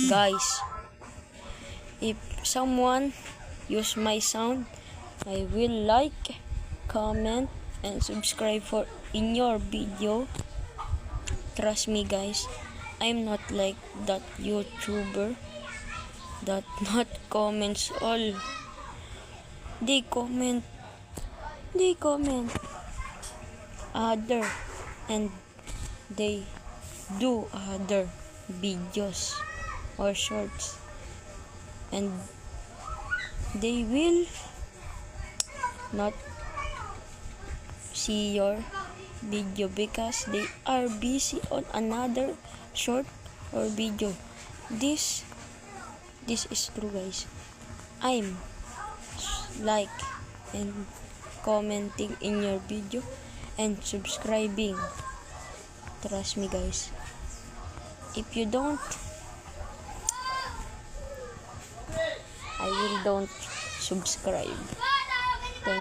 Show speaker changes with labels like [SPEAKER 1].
[SPEAKER 1] Guys, if someone use my sound, I will like, comment, and subscribe for in your video. Trust me guys, I'm not like that YouTuber that not comments all. They comment other, and they do other videos or shorts, and they will not see your video because they are busy on another short or video. This is true guys. I'm like and commenting in your video and subscribing. Trust me guys. If you don't, I will don't subscribe.